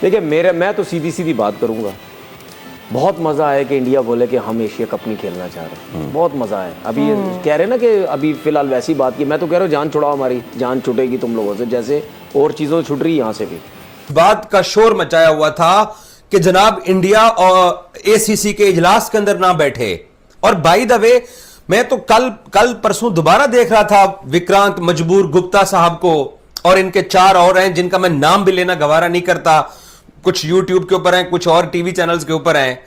देखिए मैं तो सीधी सीधी बात करूंगा, बहुत मज़ा आया कि इंडिया बोले कि हम एशिया कप नहीं खेलना चाह रहे। बहुत मज़ा आया। अभी कह रहे ना कि अभी फ़िलहाल वैसी बात की, मैं तो कह रहा हूँ जान छुड़ाओ, हमारी जान छुटेगी तुम लोगों से जैसे और चीज़ों से छुट रही है यहाँ से भी। बात का शोर मचाया हुआ था कि जनाब इंडिया और एसीसी के इजलास के अंदर ना बैठे। और बाय द वे मैं तो कल परसों दोबारा देख रहा था विक्रांत मजबूर गुप्ता साहब को, और इनके 4 और हैं जिनका मैं नाम भी लेना गवारा नहीं करता, कुछ यूट्यूब के ऊपर हैं, कुछ और टीवी चैनल्स के ऊपर हैं,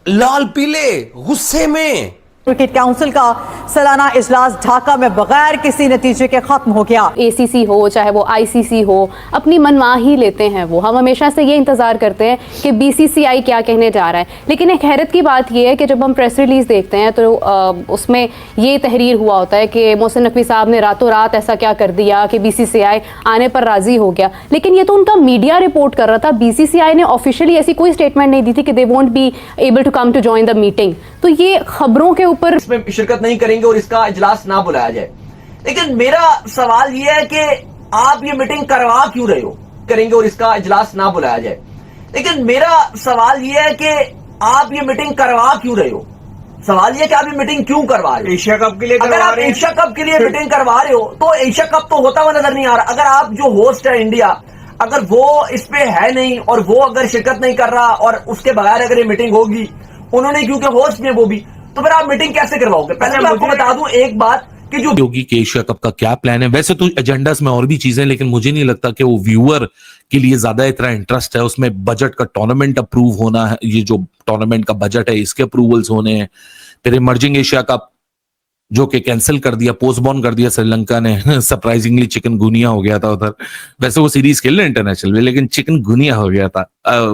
लाल पीले गुस्से में। क्रिकेट काउंसिल का सालाना इजलास ढाका में बगैर किसी नतीजे के खत्म हो गया। एसीसी हो चाहे वो आईसीसी हो, अपनी मनमाही लेते हैं वो। हम हमेशा से ये इंतजार करते हैं कि बीसीसीआई क्या कहने जा रहा है। लेकिन एक हैरत की बात ये है कि जब हम प्रेस रिलीज देखते हैं तो उसमें ये तहरीर हुआ होता है कि मोहसिन नकवी साहब ने रातों रात ऐसा क्या कर दिया कि बीसीसीआई आने पर राजी हो गया। लेकिन ये तो उनका मीडिया रिपोर्ट कर रहा था। बीसीसीआई ने ऑफिशियली ऐसी कोई स्टेटमेंट नहीं दी थी कि they won't be able to come to join the meeting. तो ये खबरों के ऊपर इसमें शिरकत नहीं करेंगे और इसका इजलास ना बुलाया जाए। लेकिन मेरा सवाल यह है कि आप ये मीटिंग करवा क्यों रहे हो, करेंगे और इसका इजलास ना बुलाया जाए। लेकिन मेरा सवाल यह है कि आप ये मीटिंग करवा क्यों रहे हो। सवाल यह है कि आप ये मीटिंग क्यों करवा रहे हो। एशिया कप के लिए अगर आप एशिया कप के लिए मीटिंग करवा रहे हो तो एशिया कप तो होता हुआ नजर नहीं आ रहा। अगर आप जो होस्ट है इंडिया, अगर वो इस पे है नहीं और वो अगर शिरकत नहीं कर रहा और उसके बगैर अगर ये मीटिंग होगी, उन्होंने क्योंकि होस्ट में वो भी, तो फिर आप मीटिंग कैसे करवाओगे। पहले मैं आपको बता दूं एक बात कि जो योगी के एशिया कप का क्या प्लान है। वैसे तो एजेंडास में और भी चीजें, लेकिन मुझे नहीं लगता कि वो व्यूअर के लिए ज्यादा इतना इंटरेस्ट है। उसमें बजट का टूर्नामेंट अप्रूव होना है, ये जो टूर्नामेंट का बजट है इसके अप्रूवल्स होने हैं। फिर इमर्जिंग एशिया कप जो कि कैंसिल कर दिया, पोस्टपोन कर दिया श्रीलंका ने। सरप्राइजिंगली चिकनगुनिया हो गया था उधर। वैसे वो सीरीज खेल रहे इंटरनेशनल में, लेकिन चिकनगुनिया हो गया था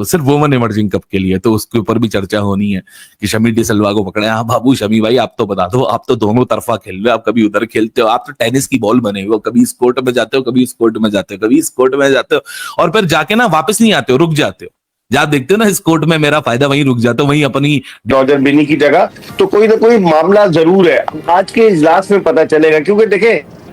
सिर्फ वुमेन इमर्जिंग कप के लिए। तो उसके ऊपर भी चर्चा होनी है कि शमी डिसल्वा को पकड़े। हाँ बाबू शमी भाई, आप तो बता दो, आप तो दोनों तरफा खेल रहे हो, आप कभी उधर खेलते हो, आप तो टेनिस की बॉल बने हो, कभी इस कोर्ट में जाते हो, कभी इस कोर्ट में जाते हो, कभी इस कोर्ट में जाते हो, और फिर जाके ना वापस नहीं आते हो, रुक जाते हो। जहाँ देखते हो ना इस कोर्ट में मेरा फायदा, वहीं रुक जाते हो, वहीं अपनी जॉर्जर बिनी की जगह। तो कोई ना कोई मामला जरूर है, आज के इजलास में पता चलेगा। क्योंकि देखें,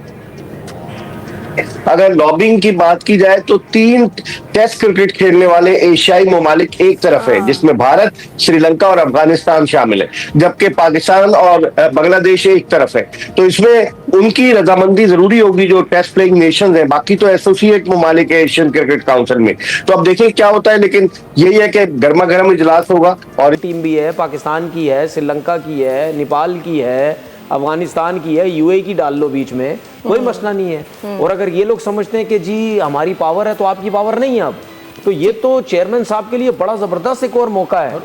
अगर लॉबिंग की बात की जाए तो 3 टेस्ट क्रिकेट खेलने वाले एशियाई ममालिक एक तरफ है, जिसमें भारत, श्रीलंका और अफगानिस्तान शामिल है, जबकि पाकिस्तान और बांग्लादेश एक तरफ है। तो इसमें उनकी रजामंदी जरूरी होगी जो टेस्ट प्लेइंग नेशंस हैं। बाकी तो एसोसिएट ममालिक है एशियन क्रिकेट काउंसिल में। तो अब देखिए क्या होता है। लेकिन यही है कि गर्मा गर्म इजलास होगा। और टीम भी है, पाकिस्तान की है, श्रीलंका की है, नेपाल की है, अफगानिस्तान की है, यूएई की डाल लो बीच में, कोई मसला नहीं है। और अगर ये लोग समझते हैं कि जी हमारी पावर है तो आपकी पावर नहीं है अब, तो ये तो चेयरमैन साहब के लिए बड़ा जबरदस्त एक और मौका है।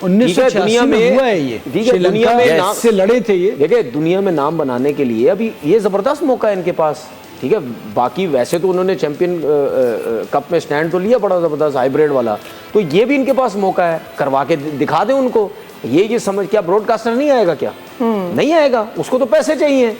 1986 में हुआ है ये, दुनिया में नाम से लड़े थे ये। देखिए दुनिया में नाम बनाने के लिए अभी ये जबरदस्त मौका है इनके पास। ठीक है, बाकी वैसे तो उन्होंने चैंपियन कप में स्टैंड तो लिया बड़ा जबरदस्त हाइब्रिड वाला, तो ये भी इनके पास मौका है, करवा के दिखा दें उनको। ये समझ, क्या ब्रॉडकास्टर नहीं आएगा क्या? नहीं आएगा, उसको तो पैसे चाहिए।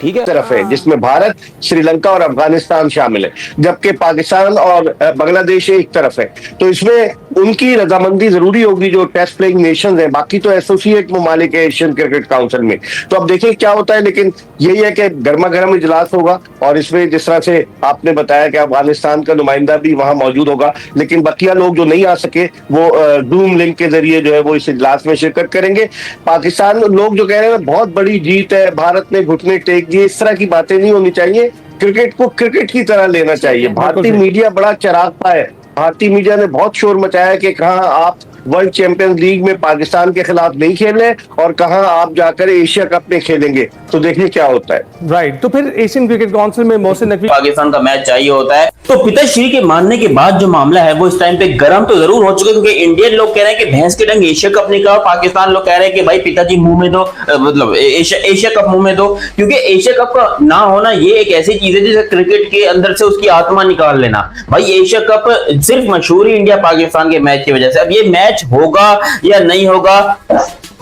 ठीक है, तरफ है जिसमें भारत, श्रीलंका और अफगानिस्तान शामिल है, जबकि पाकिस्तान और बांग्लादेश एक तरफ है। तो इसमें उनकी रजामंदी जरूरी होगी जो टेस्ट प्लेइंग नेशंस हैं। बाकी तो एसोसिएट ममालिक है एशियन क्रिकेट काउंसिल में। तो अब देखिए क्या होता है। लेकिन यही है कि गर्मा गर्म इजलास होगा, और इसमें जिस तरह से आपने बताया कि अफगानिस्तान का नुमाइंदा भी वहां मौजूद होगा, लेकिन बकिया लोग जो नहीं आ सके वो जूम लिंक के जरिए जो है वो इस इजलास में शिरकत करेंगे। पाकिस्तान लोग जो कह रहे हैं बहुत बड़ी जीत है, भारत ने घुटने टेक दिए, इस तरह की बातें नहीं होनी चाहिए। क्रिकेट को क्रिकेट की तरह लेना चाहिए। भारतीय मीडिया बड़ा चरागता है। भारतीय मीडिया ने बहुत शोर मचाया कि कहां आप वर्ल्ड चैंपियंस लीग में पाकिस्तान के खिलाफ नहीं खेल रहे और कहां आप जाकर एशिया कप में खेलेंगे। तो देखिए क्या होता है। राइट, तो फिर एशियन क्रिकेट काउंसिल में मोहसिन नकवी पाकिस्तान का मैच चाहिए होता है। तो पिताश्री के मानने के बाद जो मामला है वो इस टाइम पे गर्म तो जरूर हो चुका है, क्योंकि इंडियन लोग कह रहे हैं कि भैंस के डंग एशिया कप नहीं कहा, पाकिस्तान लोग कह रहे हैं कि भाई पिताजी मुंह में दो, मतलब एशिया कप मुंह में दो। क्योंकि एशिया कप का ना होना ये एक ऐसी चीज है जिसे क्रिकेट के अंदर से उसकी आत्मा निकाल लेना। भाई एशिया कप सिर्फ मशहूर ही इंडिया पाकिस्तान के मैच की वजह से। अब ये मैच होगा या नहीं होगा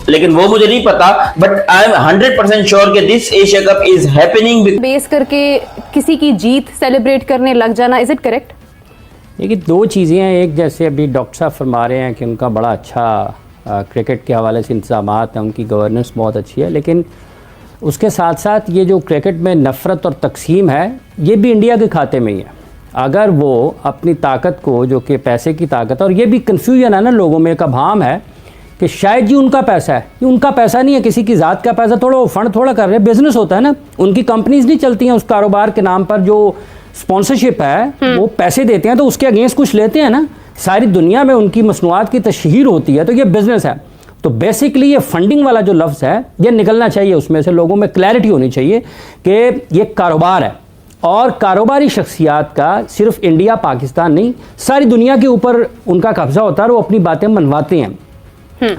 लेकिन वो मुझे नहीं पता, बट आई एम 100% श्योर कि this Asia cup is happening. Base करके किसी की जीत सेलिब्रेट करने लग जाना, इज इट करेक्ट? देखिए 2 चीज़ें हैं। एक, जैसे अभी डॉक्टर साहब फरमा रहे हैं कि उनका बड़ा अच्छा क्रिकेट के हवाले से इंतजामात हैं, उनकी गवर्नेंस बहुत अच्छी है, लेकिन उसके साथ साथ ये जो क्रिकेट में नफ़रत और तकसीम है ये भी इंडिया के खाते में ही है। अगर वो अपनी ताकत को, जो कि पैसे की ताकत, और ये भी कन्फ्यूजन है ना लोगों में, एक अभाम है कि शायद जी उनका पैसा है, ये उनका पैसा नहीं है, किसी की ज़ात का पैसा, थोड़ा वो फंड थोड़ा कर रहे हैं, बिजनेस होता है ना, उनकी कंपनीज नहीं चलती हैं उस कारोबार के नाम पर, जो स्पॉन्सरशिप है वो पैसे देते हैं तो उसके अगेंस्ट कुछ लेते हैं ना, सारी दुनिया में उनकी मसनूआत की तशहीर होती है, तो ये बिजनेस है। तो बेसिकली ये फंडिंग वाला जो लफ्ज़ है ये निकलना चाहिए, उसमें से लोगों में क्लैरिटी होनी चाहिए कि ये कारोबार है, और कारोबारी शख्सियात का सिर्फ इंडिया पाकिस्तान नहीं, सारी दुनिया के ऊपर उनका कब्जा होता है और वो अपनी बातें मनवाते हैं।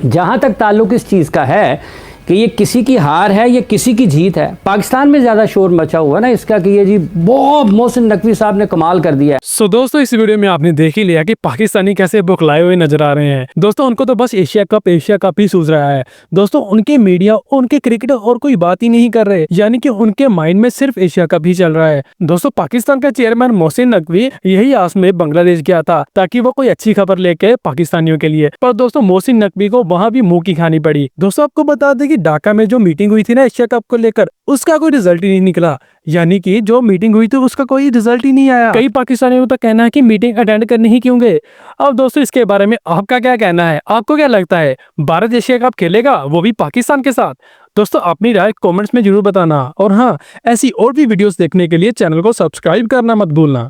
जहाँ तक ताल्लुक़ इस चीज़ का है कि ये किसी की हार है, ये किसी की जीत है, पाकिस्तान में ज़्यादा शोर मचा हुआ ना इसका कि ये जी बहुत मोहसिन नकवी साहब ने कमाल कर दिया है। सो दोस्तों, इस वीडियो में आपने देख ही लिया कि पाकिस्तानी कैसे बौखलाए हुए नजर आ रहे हैं। दोस्तों, उनको तो बस एशिया कप ही सूझ रहा है। दोस्तों, उनके मीडिया, उनके क्रिकेटर और कोई बात ही नहीं कर रहे, यानी कि उनके माइंड में सिर्फ एशिया कप ही चल रहा है। दोस्तों, पाकिस्तान का चेयरमैन मोहसिन नकवी यही आस में बांग्लादेश गया था ताकि वो कोई अच्छी खबर लेके पाकिस्तानियों के लिए, पर दोस्तों मोहसिन नकवी को वहाँ भी मुंह की खानी पड़ी। दोस्तों, आपको बता दें कि ढाका में जो मीटिंग हुई थी ना एशिया कप को लेकर, उसका कोई रिजल्ट ही नहीं निकला, यानी कि जो मीटिंग हुई थी उसका कोई रिजल्ट ही नहीं आया। कई पाकिस्तानियों का कहना है कि मीटिंग अटेंड करनी ही क्यों गए। अब दोस्तों, इसके बारे में आपका क्या कहना है? आपको क्या लगता है भारत एशिया कप खेलेगा, वो भी पाकिस्तान के साथ? दोस्तों, अपनी राय कमेंट्स में जरूर बताना, और हाँ, ऐसी और भी वीडियोस देखने के लिए चैनल को सब्सक्राइब करना मत भूलना।